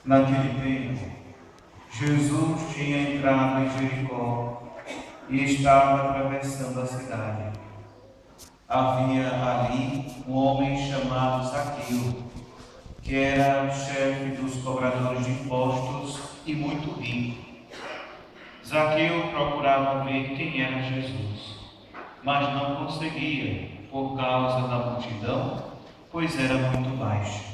Naquele tempo, Jesus tinha entrado em Jericó e estava atravessando a cidade. Havia ali um homem chamado Zaqueu, que era chefe dos cobradores de impostos e muito rico. Zaqueu procurava ver quem era Jesus, mas não conseguia por causa da multidão, pois era muito baixo.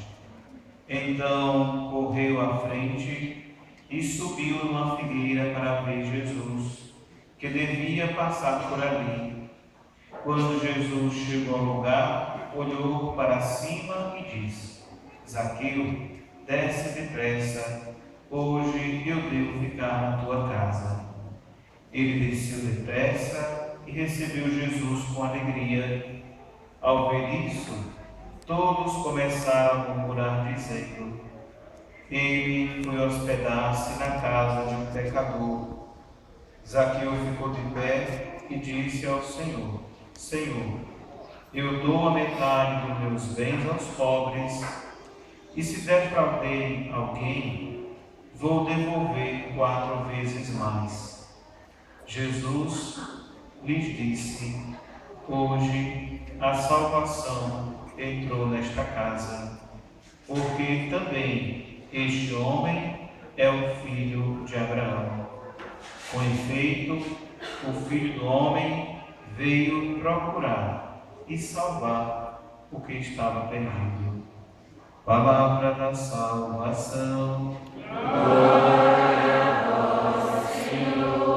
Então correu à frente e subiu numa figueira para ver Jesus, que devia passar por ali. Quando Jesus chegou ao lugar, olhou para cima e disse: Zaqueu, desce depressa, hoje eu devo ficar na tua casa. Ele desceu depressa e recebeu Jesus com alegria. Ao ver isso, todos começaram a murmurar, dizendo: ele foi hospedar-se na casa de um pecador. Zaqueu ficou de pé e disse ao Senhor: Senhor, eu dou a metade dos meus bens aos pobres, e se defraudei alguém, vou devolver 4 vezes mais. Jesus lhes disse: hoje a salvação entrou nesta casa, porque também este homem é um filho de Abraão. Com efeito, o Filho do Homem veio procurar e salvar o que estava perdido. Palavra da salvação. Glória a vós, Senhor.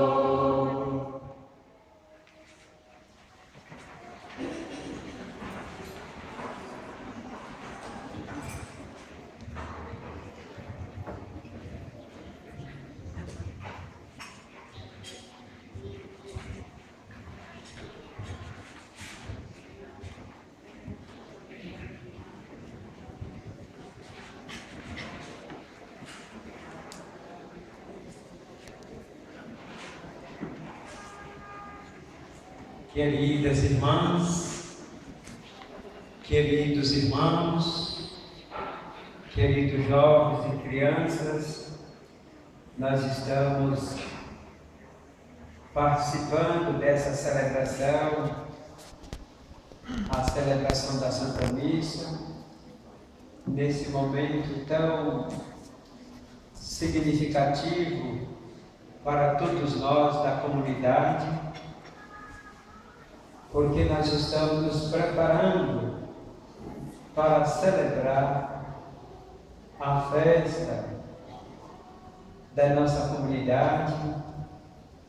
Queridas irmãs, queridos irmãos, queridos jovens e crianças, nós estamos participando dessa celebração, a celebração da Santa Missa, nesse momento tão significativo para todos nós da comunidade, porque nós estamos nos preparando para celebrar a festa da nossa comunidade,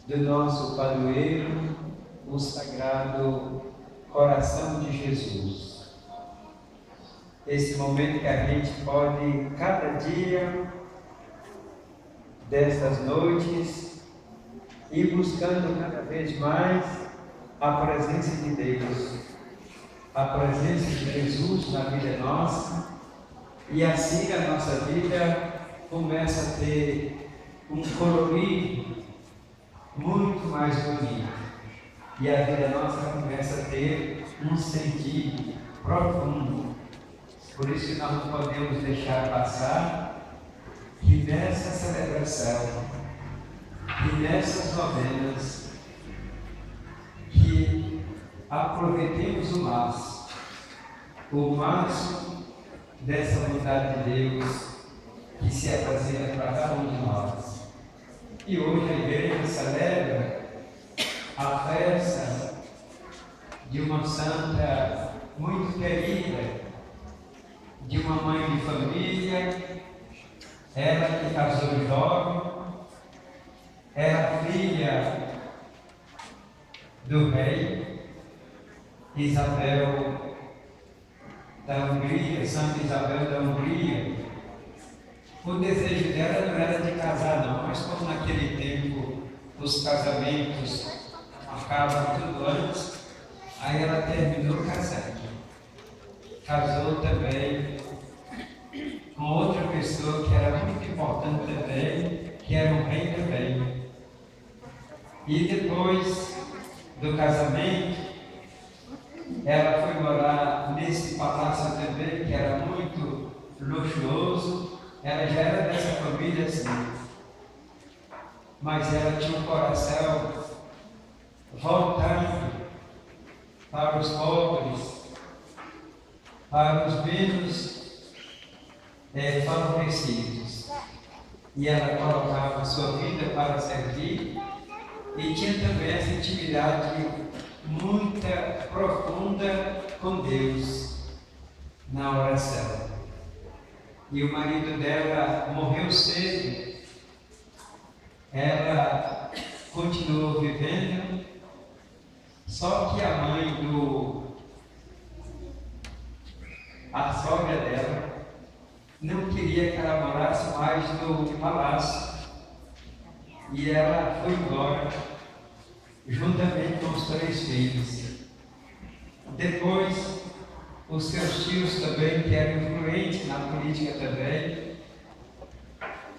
do nosso padroeiro, o Sagrado Coração de Jesus. Esse momento que a gente pode, cada dia dessas noites, ir buscando cada vez mais a presença de Deus, a presença de Jesus na vida nossa, e assim a nossa vida começa a ter um colorido muito mais bonito, e a vida nossa começa a ter um sentido profundo. Por isso que nós não podemos deixar passar que nessa celebração, que nessas novenas, que aproveitemos o máximo dessa vontade de Deus que se apresenta para cada um de nós. E hoje a igreja celebra a festa de uma santa muito querida, de uma mãe de família, ela que casou jovem, era filha do rei Isabel da Hungria, Santa Isabel da Hungria. O desejo dela não era de casar não, mas como naquele tempo os casamentos acabam tudo antes, aí ela terminou casando. Casou também com outra pessoa que era muito importante também, que era um rei também. E depois do casamento, ela foi morar nesse palácio também, que era muito luxuoso, ela já era dessa família assim, mas ela tinha um coração voltando para os pobres, para os menos favorecidos. E ela colocava a sua vida para servir e tinha também essa intimidade muito profunda com Deus na oração. E o marido dela morreu cedo. Ela continuou vivendo, só que a sogra dela não queria que ela morasse mais no palácio. E ela foi embora, juntamente com os 3 filhos. Depois, os seus tios também, que eram influentes na política também,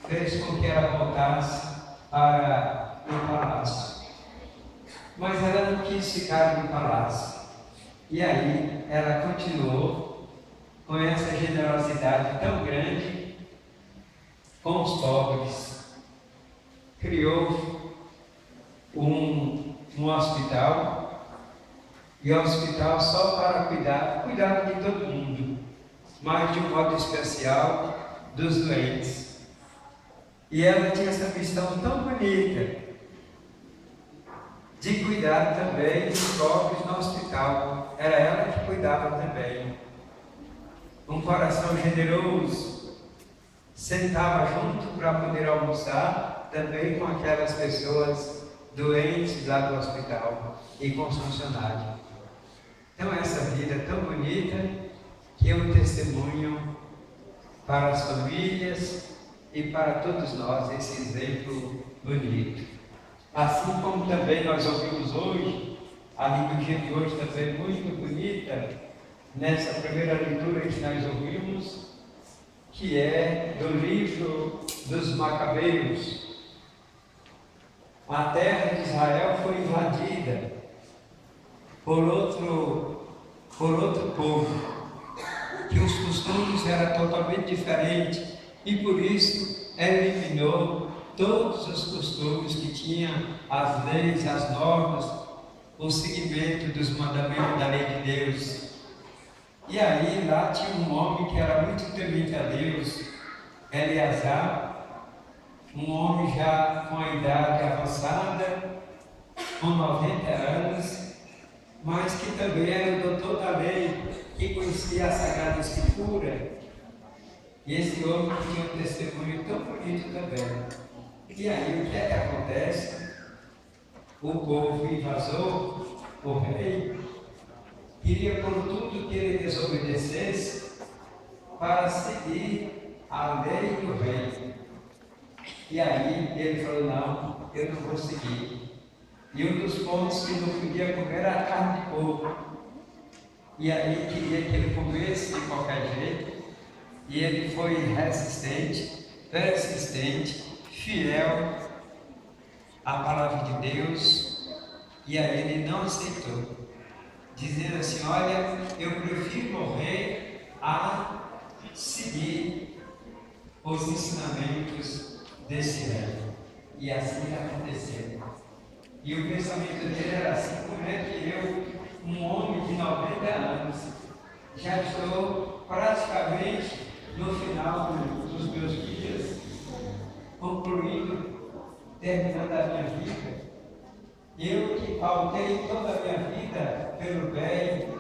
fez com que ela voltasse para o palácio. Mas ela não quis ficar no palácio. E aí, ela continuou com essa generosidade tão grande com os pobres. Criou um hospital, e o hospital só para cuidar de todo mundo, mas de um modo especial dos doentes. E ela tinha essa missão tão bonita de cuidar também dos pobres no hospital. Era ela que cuidava também. Um coração generoso, sentava junto para poder almoçar também com aquelas pessoas doentes lá do hospital e com os funcionários. Então essa vida tão bonita que é um testemunho para as famílias e para todos nós, esse exemplo bonito. Assim como também nós ouvimos hoje, a liturgia de hoje também muito bonita, nessa primeira leitura que nós ouvimos, que é do livro dos Macabeus. A terra de Israel foi invadida por outro povo, que os costumes eram totalmente diferentes, e por isso eliminou todos os costumes que tinham, as leis, as normas, o seguimento dos mandamentos da lei de Deus. E aí lá tinha um homem que era muito temente a Deus, Eleazar, um homem já com a idade avançada, com 90 anos, mas que também era o doutor da lei, que conhecia a Sagrada Escritura. E esse homem tinha um testemunho tão bonito também. E aí o que é que acontece? O povo invasou, o rei queria por tudo que ele desobedecesse para seguir a lei do rei. E aí ele falou, não, eu não vou seguir. E um dos pontos que não podia comer era a carne de porco. E aí queria que ele comesse de qualquer jeito. E ele foi resistente, persistente, fiel à palavra de Deus. E aí ele não aceitou, dizendo assim, olha, eu prefiro morrer a seguir os ensinamentos desse rei. E assim aconteceu. E o pensamento dele era assim, como é que eu, um homem de 90 anos, já estou praticamente no final dos meus dias, concluindo, terminando a minha vida. Eu que pautei toda a minha vida pelo bem,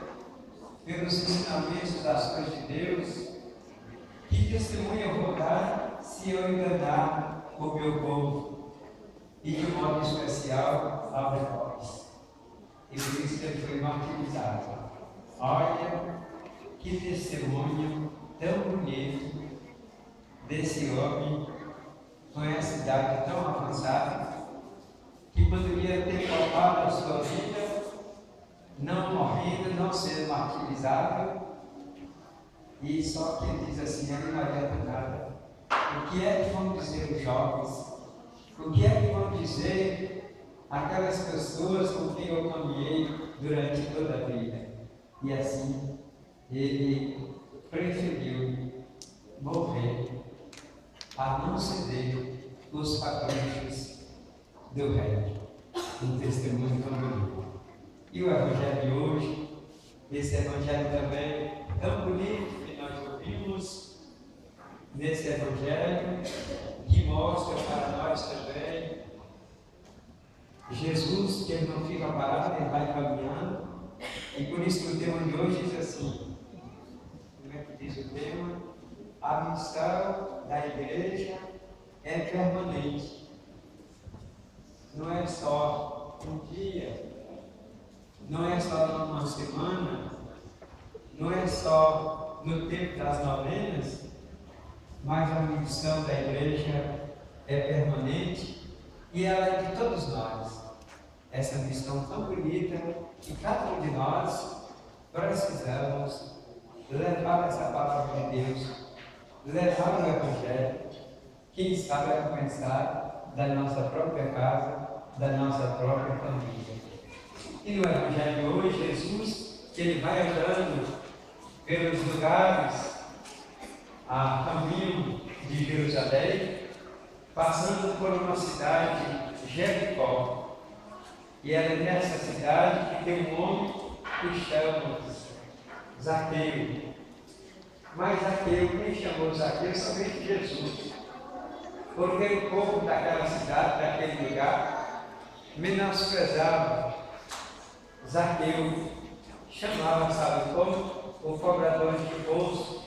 pelos ensinamentos das coisas de Deus, que testemunho eu vou dar se eu enganar o meu povo? E de modo especial aos pobres. E por isso que ele foi martirizado. Olha que testemunho tão bonito desse homem com essa idade tão avançada, que poderia ter poupado a sua vida, não morrendo, não sendo martirizado. E só que ele diz assim, ele não adianta nada. O que é que vão dizer os jovens? O que é que vão dizer aquelas pessoas com quem eu caminhei durante toda a vida? E assim, ele preferiu morrer a não ceder os caprichos do reino. Um testemunho tão bonito. E o Evangelho de hoje, esse Evangelho também tão bonito que nós ouvimos nesse Evangelho, que mostra para nós também Jesus, que ele não fica parado, ele vai caminhando. E por isso que o tema de hoje diz assim, como é que diz o tema? A missão da igreja é permanente. Não é só um dia, não é só numa semana, não é só no tempo das novenas, mas a missão da igreja é permanente e ela é de todos nós. Essa missão tão bonita que cada um de nós precisamos levar essa palavra de Deus, levar o Evangelho, quem sabe alcançar da nossa própria casa, da nossa própria família. E no Evangelho de hoje, Jesus, que ele vai andando pelos lugares a caminho de Jerusalém, passando por uma cidade, Jericó. E é nessa cidade que tem um homem que chama Zaqueu. Mas Zaqueu, quem chamou Zaqueu? Somente Jesus. Porque o povo daquela cidade, daquele lugar, menosprezava Zaqueu, chamava, sabe como? O cobrador de imposto.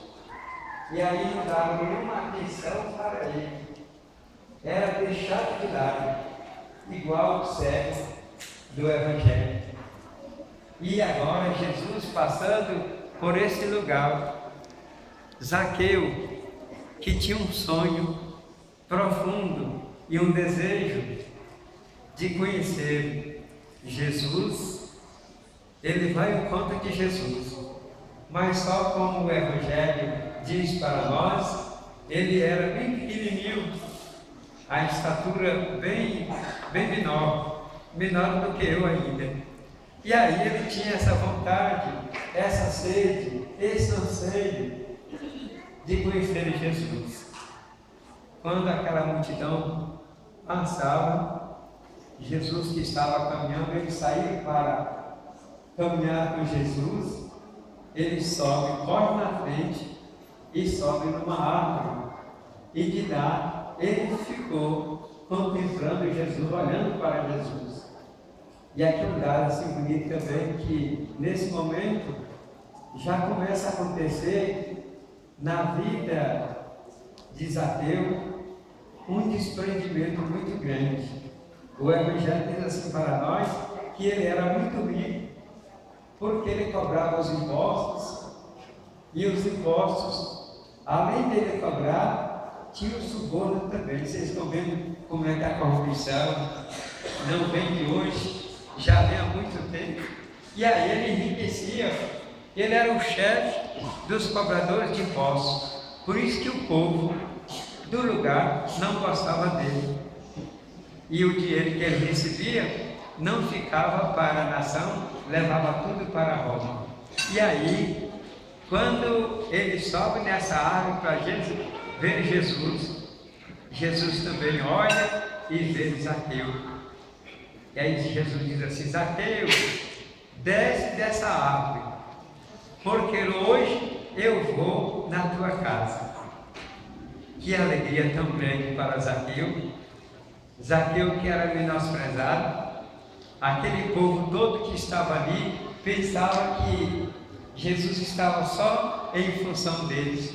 E aí não dava nenhuma atenção para ele. Era deixado de lado, igual o cego do Evangelho. E agora Jesus passando por esse lugar, Zaqueu, que tinha um sonho profundo e um desejo de conhecer Jesus, ele vai ao encontro de Jesus, mas só como o Evangelho diz para nós, ele era bem pequenininho, a estatura bem menor do que eu ainda. E aí ele tinha essa vontade, essa sede, esse anseio de conhecer Jesus. Quando aquela multidão passava, Jesus que estava caminhando, ele saiu para caminhar com Jesus, ele sobe, corre na frente e sobe numa árvore. E de lá ele ficou contemplando Jesus, olhando para Jesus. E aqui um dado assim bonito também, que nesse momento já começa a acontecer na vida de Zaqueu um desprendimento muito grande. O Evangelho diz assim para nós que ele era muito rico, porque ele cobrava os impostos, e os impostos, além dele cobrar, tinha o suborno também. Vocês estão vendo como é que a corrupção não vem de hoje, já vem há muito tempo. E aí ele enriquecia, ele era o chefe dos cobradores de impostos. Por isso que o povo do lugar não gostava dele. E o dinheiro que ele recebia não ficava para a nação, levava tudo para Roma. E aí, quando ele sobe nessa árvore para ver Jesus, Jesus também olha e vê Zaqueu. E aí Jesus diz assim: Zaqueu, desce dessa árvore, porque hoje eu vou na tua casa. Que alegria tão grande para Zaqueu. Zaqueu, que era menosprezado, aquele povo todo que estava ali pensava que Jesus estava só em função deles.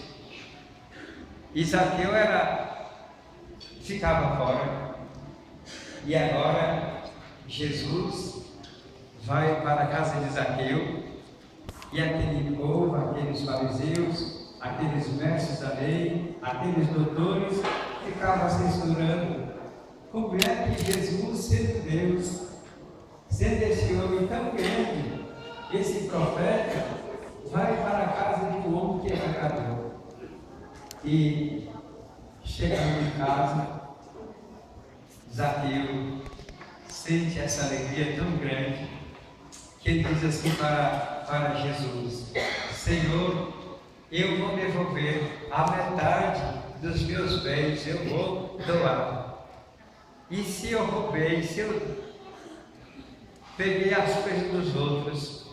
E Zaqueu ficava fora. E agora Jesus vai para a casa de Zaqueu, e aquele povo, aqueles fariseus, aqueles mestres da lei, aqueles doutores, ficavam censurando. Como é que Jesus, sendo Deus, sendo esse homem tão grande, esse profeta, vai para a casa de um homem que é pecador? E chegando em casa, Zaqueu sente essa alegria tão grande que ele diz assim para Jesus: Senhor, eu vou devolver a metade dos meus bens eu vou doar. E se eu roubei, se eu peguei as coisas dos outros,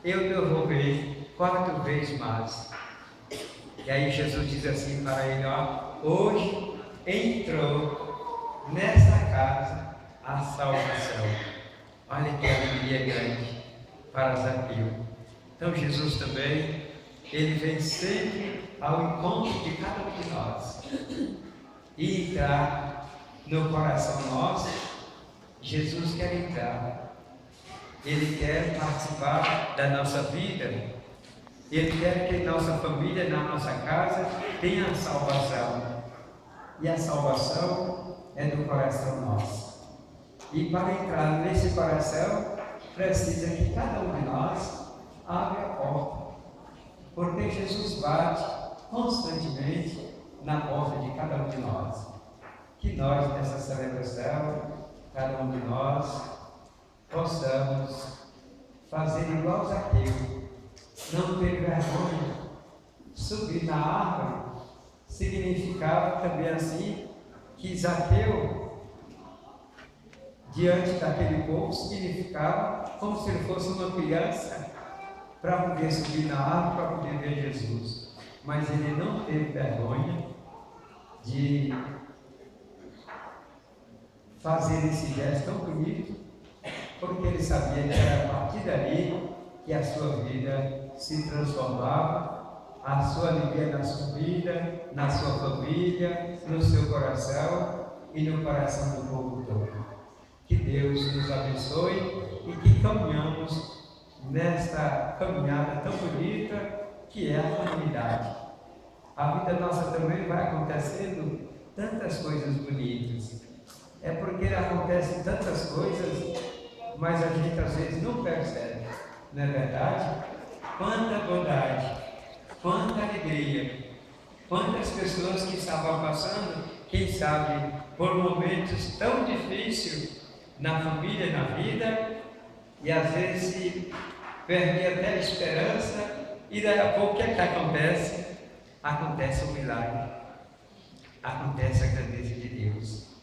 eu devolvi 4 vezes mais. E aí Jesus diz assim para ele, ó, hoje entrou nessa casa a salvação. Olha que alegria grande para Zaqueu. Então Jesus também, ele vem sempre ao encontro de cada um de nós e entrar no coração nosso. Jesus quer entrar, ele quer participar da nossa vida, ele quer que nossa família, na nossa casa, tenha a salvação. E a salvação é do coração nosso. E para entrar nesse coração, precisa que cada um de nós abra a porta. Porque Jesus bate constantemente na porta de cada um de nós. Que nós, nessa celebração, cada um de nós, possamos fazer igual Zaqueu, não ter vergonha. Subir na árvore significava também assim que Zaqueu, diante daquele povo, significava como se ele fosse uma criança para poder subir na árvore, para poder ver Jesus. Mas ele não teve vergonha de fazer esse gesto tão bonito, porque ele sabia que era a partir dali que a sua vida se transformava, a sua alegria na sua vida, na sua família, no seu coração e no coração do povo todo. Que Deus nos abençoe e que caminhamos nesta caminhada tão bonita que é a comunidade. A vida nossa também vai acontecendo tantas coisas bonitas. É porque acontecem tantas coisas, mas a gente às vezes não percebe, não é verdade? Quanta bondade, quanta alegria, quantas pessoas que estavam passando, quem sabe, por momentos tão difíceis na família, na vida, e às vezes se perde até a esperança, e daí a pouco o que é que acontece? Acontece o milagre, acontece a grandeza de Deus.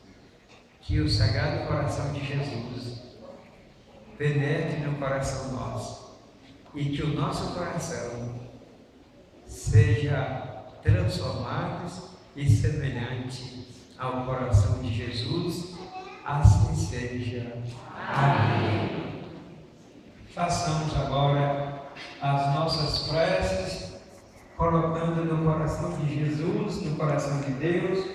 Que o Sagrado Coração de Jesus penetre no coração nosso e que o nosso coração seja transformado e semelhante ao coração de Jesus. Assim seja. Amém. Façamos agora as nossas preces, colocando no coração de Jesus, no coração de Deus,